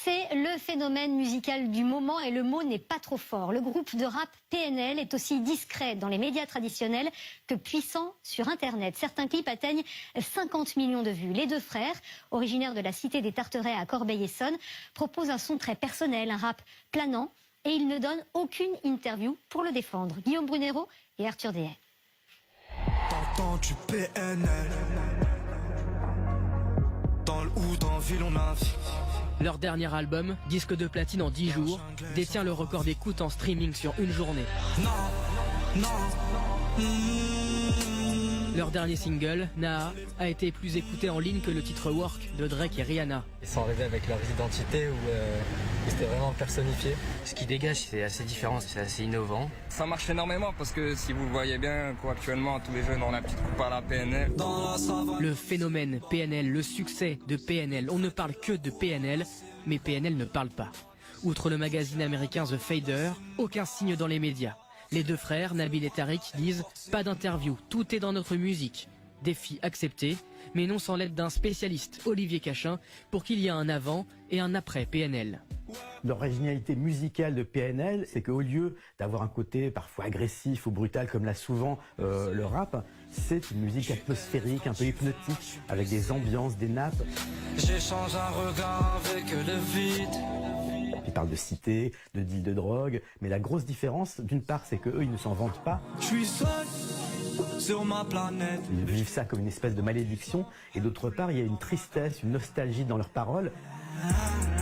C'est le phénomène musical du moment et le mot n'est pas trop fort. Le groupe de rap PNL est aussi discret dans les médias traditionnels que puissant sur Internet. Certains clips atteignent 50 millions de vues. Les deux frères, originaires de la cité des Tarterets à Corbeil-Essonnes, proposent un son très personnel, un rap planant, et ils ne donnent aucune interview pour le défendre. Guillaume Brunero et Arthur Dehaye. T'entends du PNL. Dans le ou dans ville on navigue. Leur dernier album, disque de platine en 10 jours, détient le record d'écoute en streaming sur une journée. Leur dernier single, Naa, a été plus écouté en ligne que le titre Work de Drake et Rihanna. Ils sont arrivés avec leur identité où c'était vraiment personnifié. Ce qui dégage, c'est assez différent, c'est assez innovant. Ça marche énormément parce que si vous voyez bien actuellement tous les jeunes ont la petite coupe à la PNL. Le phénomène PNL, le succès de PNL, on ne parle que de PNL, mais PNL ne parle pas. Outre le magazine américain The Fader, aucun signe dans les médias. Les deux frères, Nabil et Tariq, disent « Pas d'interview, tout est dans notre musique ». Défi accepté, mais non sans l'aide d'un spécialiste, Olivier Cachin, pour qu'il y ait un avant et un après PNL. L'originalité musicale de PNL, c'est qu'au lieu d'avoir un côté parfois agressif ou brutal comme l'a souvent le rap, c'est une musique atmosphérique, un peu hypnotique, avec des ambiances, des nappes. J'échange un regard avec le vide. Ils parlent de cité, de deal de drogue, mais la grosse différence, d'une part, c'est qu'eux, ils ne s'en vantent pas. Je suis seul sur ma planète. Ils vivent ça comme une espèce de malédiction, et d'autre part, il y a une tristesse, une nostalgie dans leurs paroles.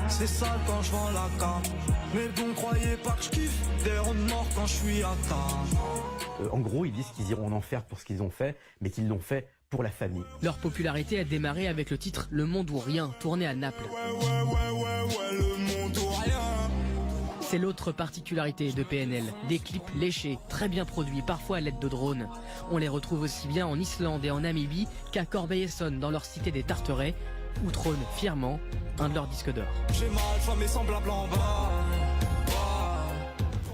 C'est sale quand je vends la carte, mais bon, croyez pas que je kiffe des ronds de mort quand je suis à table. En gros, ils disent qu'ils iront en enfer pour ce qu'ils ont fait, mais qu'ils l'ont fait pour la famille. Leur popularité a démarré avec le titre Le Monde ou Rien, tourné à Naples. Le monde ou rien. C'est l'autre particularité de PNL, des clips léchés, très bien produits, parfois à l'aide de drones. On les retrouve aussi bien en Islande et en Namibie qu'à Corbeil-Essonnes, dans leur cité des Tarterets, où trône fièrement un de leurs disques d'or. J'ai mal, mais semblable en bas.